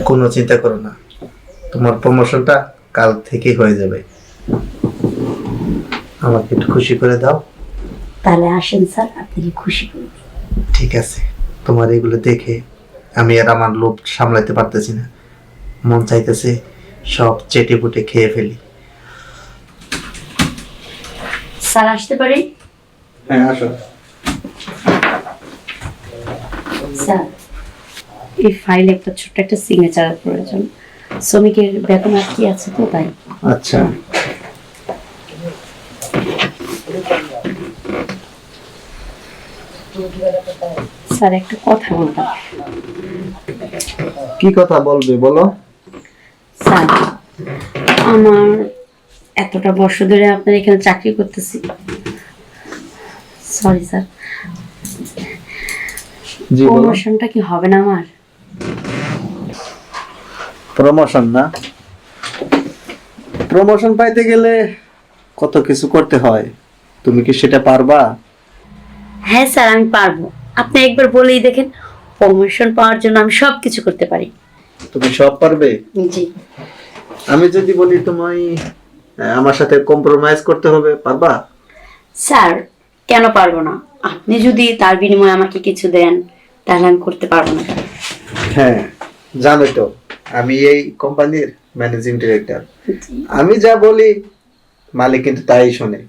কোনো চিন্তা করো না, তোমার প্রমোশনটা কাল থেকেই হয়ে যাবে। আমাকে একটু খুশি করে দাও। তাহলে আসেন স্যার, আপনাকে খুশি করব। ঠিক আছে, তোমার এগুলো দেখে আমি আর আমার লোভ সামলাতে পারতেছি না, মন চাইতেছে সব চেটে পুটে খেয়ে ফেলি। স্যার আসতে পারি? হ্যাঁ আসো। স্যার, এই ফাইলে একটা ছোট্ট একটা সিগনেচার প্রয়োজন। শ্রমিকের বেতন আর কি আছে তো তাই। আচ্ছা, স্যার একটা কথা বলতাম। কি কথা বলবে বলো। স্যার, আমার এতটা বর্ষ ধরে আপনার এখানে চাকরি করতেছি। সরি স্যার, জি বলো। প্রমোশনটা কি হবে না আমার? প্রমোশন না, প্রমোশন পাইতে গেলে কত কিছু করতে হয়, তুমি কি সেটা পারবা? হ্যাঁ স্যার, আমি পারবো। আপনি একবার বলেই দেখেন, প্রমোশন পাওয়ার জন্য আমি সব কিছু করতে পারি। তুমি সব পারবে? জি। আমি যদি বলি তোমায় আমার সাথে কম্প্রোমাইজ করতে হবে, পারবা? স্যার, কেন পারবো না? আপনি যদি তার বিনিময়ে আমাকে কিছু দেন তাহলে আমি করতে পারবো না। হ্যাঁ, জানো তো আমি এই কোম্পানির ম্যানেজিং ডিরেক্টর। আমি যা বলি মালিক কিন্তু তাই শোনে।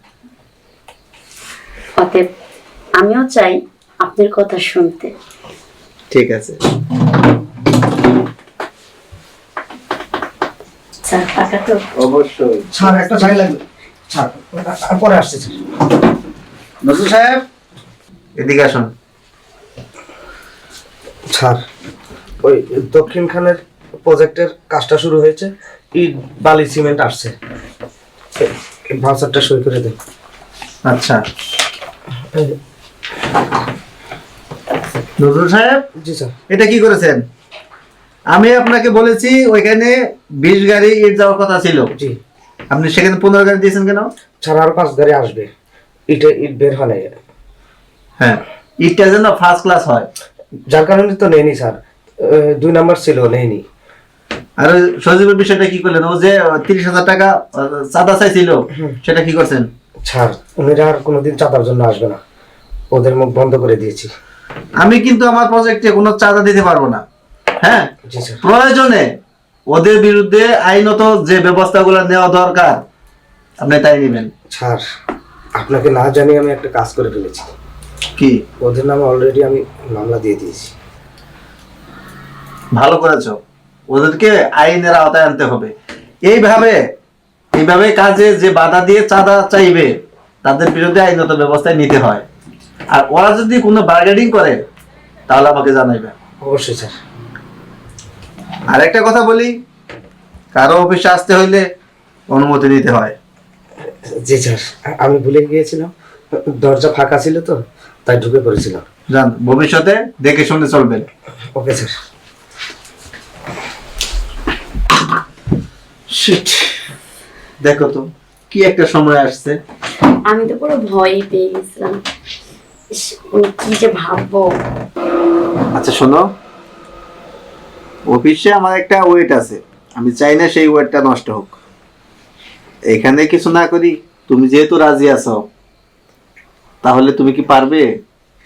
অতএব আমিও চাই আপনার কথা শুনতে। ঠিক আছে। স্যার টাকা তো অবশ্যই। স্যার একটা চাই লাগবে স্যার, আর পরে আসছে স্যার। নজরুল সাহেব এদিকে আসুন। স্যার, ওই দক্ষিণ খানের প্রজেক্টের কাজটা শুরু হয়েছে, ইট বালি সিমেন্ট আসছে, ভাউচারটা সই করে দেন। আচ্ছা নজরুল সাহেব, জি স্যার। এটা কি করেছেন? আমি আপনাকে বলেছি ওইখানে 20 গাড়ি ইট যাওয়ার কথা ছিল, জি আপনি সেখানে 15 গাড়ি দিয়েছেন কেন? স্যার, আর 5 গাড়ি আসবে, ইট বের হয় নাই, হ্যাঁ, ইটটা যেন ফার্স্ট ক্লাস হয়। যার কারণে তো নেয়নি স্যার, 2 নাম্বার ছিল নেয়নি। আর ওই সজীবের বিষয়টা কি করলেন? ও যে 30,000 টাকা চাঁদা চাইছিল, সেটা কি করছেন? স্যার, উনিরা আর কোনোদিন চাঁদার জন্য আসবে না, ওদের মুখ বন্ধ করে দিয়েছি। আমি কিন্তু আমার প্রজেক্টে কোনো চাঁদা দিতে পারবো না। হ্যাঁ, জি স্যার। প্রয়োজনে ওদের বিরুদ্ধে আইনত যে ব্যবস্থাগুলো নেওয়া দরকার আপনি তাই নেবেন। স্যার, আপনাকে না জানিয়ে আমি একটা কাজ করে ফেলেছি। কি? ওদের নামে অলরেডি আমি মামলা দিয়ে দিয়েছি। ভালো করেছো, ওদেরকে আইনের আওতায় আনতে হবে। এইভাবে এইভাবে কাজে যে বাধা দিয়ে চাঁদা চাইবে তাদের বিরুদ্ধে আইনত ব্যবস্থায় নিতে হয়। আর ওরা যদি কোনো বার্গেনিং করে তাহলে আমাকে জানাইবে। অবশ্যই স্যার। আর একটা কথা বলি, কারো অফিসে আসতে হইলে অনুমতি নিতে হয়। জি স্যার, আমি ভুলে গিয়েছিলাম, দরজা ফাঁকা ছিল তো তাই ঢুকে পড়েছিলাম। জান, ভবিষ্যতে দেখে শুনে চলবেন। Okay sir. শিট, দেখো তো কি একটা সময় আসছে। আমি তো পুরো ভয়ই পেয়ে গেছিলাম। ইস, উনি কি যে ভাববো। আচ্ছা শোনো, অফিসে আমার একটা ওয়েট আছে, আমি চাই না সেই ওয়েটটা নষ্ট হোক। এখানে কিছু না করি, তুমি যেহেতু রাজি আছো তাহলে তুমি কি পারবে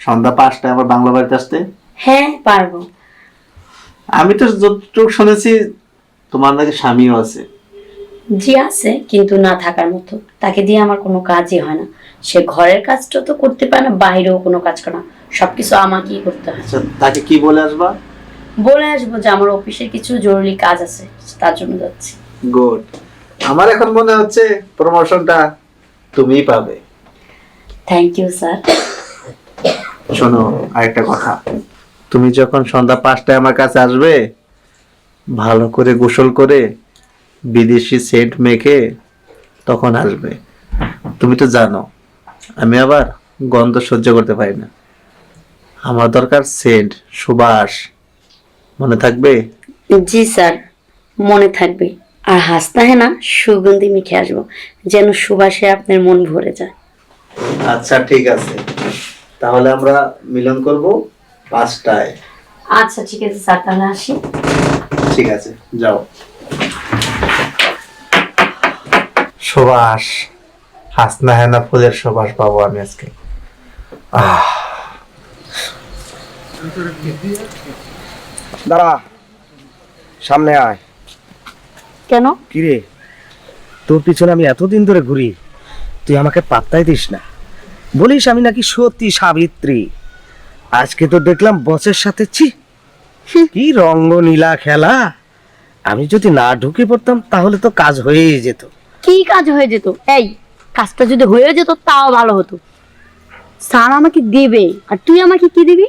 সন্ধ্যা 5টায় আমার বাংলা বাড়িতে আসতে? হ্যাঁ পারবো। আমি তো যতটুকু শুনেছি তোমার নাকি স্বামীও আছে। জি আছে, কিন্তু না থাকার মতো। তাকে দিয়ে আমার কোনো কাজই হয় না। সে ঘরের কাজটা তো করতে পারে না, বাইরেও কোনো কাজ করে না, সবকিছু আমাকেই করতে হয়। আচ্ছা, তাকে কি বলে আসবা? বলে আসবো যে আমার অফিসের কিছু জরুরি কাজ আছে, তার জন্য যাচ্ছি। গুড। আমার এখন মনে হচ্ছে প্রমোশনটা তুমিই পাবে। Thank you sir. শোনো, আরেকটা কথা, তুমি যখন সন্ধ্যা 5টায় আমার কাছে আসবে, ভালো করে গোসল করে বিদেশি সেন্ট মেখে তখন আসবে। তুমি তো জানো আমি আবার গন্ধ সহ্য করতে পারি না। আমার দরকার সেন্ট, সুবাস। মনে থাকবে? জি স্যার, মনে থাকবে। আর হাসতে হয় না, সুগন্ধি মেখে আসবো, যেন সুবাসে আপনার মন ভরে যায়। আচ্ছা ঠিক আছে, তাহলে আমরা মিলন করব 5টায়। আচ্ছা ঠিক আছে স্যার, তাহলে আসি। ঠিক আছে, যাও। সুবাস, হাসনা হেনা ফুলের সুবাস পাবো আমি আজকে। দাঁড়া, সামনে আয়। কেন? কিরে, তোর পিছনে আমি এতদিন ধরে ঘুরি, তুই আমাকে পাত্তাই দিস না। বলিস আমি নাকি সত্যি সাবিত্রী। আজকে তো দেখলাম বসের সাথে, ছি, কি রঙ্গনীলা খেলা। আমি যদি না ঢুকে পড়তাম তাহলে তো কাজ হয়েই যেত। কি কাজ হয়ে যেত? এই কাজটা যদি হয়ে যেত তাও ভালো হতো। স্যার আমাকে দেবে আর তুই আমাকে কি দিবি?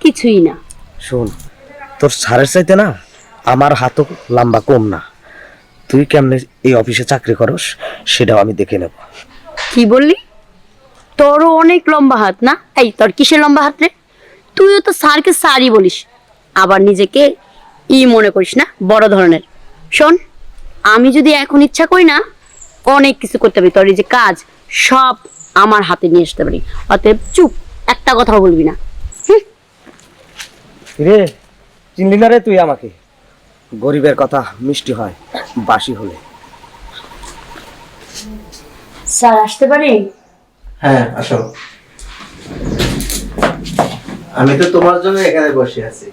কিছুই না। শোন, তোর স্যারের চাইতে না আমার হাতও লম্বা কম না। তুই কেমনে এই অফিসে চাকরি করস সেটাও আমি দেখে নেব। কি বললি? তোরও অনেক লম্বা হাত না? এই তোর কিসের লম্বা হাত রে? তুইও তো স্যারকে স্যারই বলিস, আবার নিজেকে মনে করিস না বড় ধরনের। শোন, আমি যদি এখন ইচ্ছা করি না অনেক কিছু করতে পারি, তোর এই যে কাজ সব আমার হাতে নিয়ে আসতে পারি। অতএব চুপ, একটা কথাও বলবি না। রে, চিনলি না রে তুই আমাকে? গরিবের কথা মিষ্টি হয় বাসি হলে। স্যার আসতে পারি? হ্যাঁ, আসো। আমি তো তোমার জন্য এখানে বসে আছি।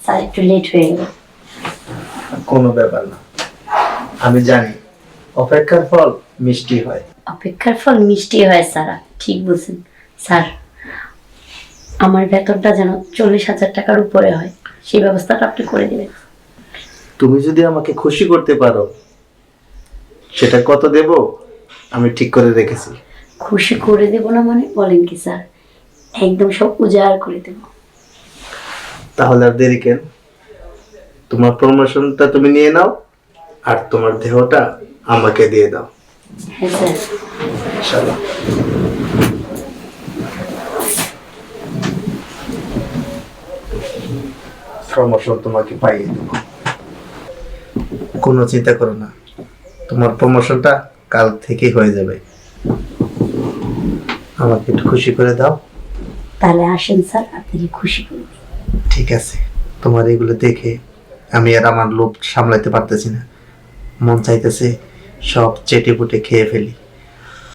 স্যার একটু লেট হয়ে গেল। কোনো ব্যাপার না, আমি জানি অপেক্ষার ফল মিষ্টি হয়। অপেক্ষার ফল মিষ্টি হয় স্যার, ঠিক বলছেন। স্যার, আমার বেতনটা যেন 40,000 টাকার উপরে হয়, সেই ব্যবস্থাটা আপনি করে দিবেন। তুমি যদি আমাকে খুশি করতে পারো, সেটা কত দেব আমি ঠিক করে রেখেছি। খুশি করে দেব না মানে বলেন কি স্যার? একদম সব উজাড় করে দেব। তাহলে আর দেরি কেন? তোমার প্রমোশনটা তুমি নিয়ে নাও আর তোমার দেহটা আমাকে দিয়ে দাও। হ্যাঁ স্যার। ইনশাআল্লাহ। প্রমোশন তোমাকে পাইয়ে দেবো, কোনো চিন্তা করো না। তোমার প্রমোশনটা কাল থেকেই হয়ে যাবে। আমাকে একটু খুশি করে দাও। তাহলে আসেন স্যার, আপনাকে খুশি করব। ঠিক আছে, তোমার এগুলো দেখে আমি আর আমার লোভ সামলাতে পারতেছি না। মন চাইতেছে সব চেটে পুটে খেয়ে ফেলি।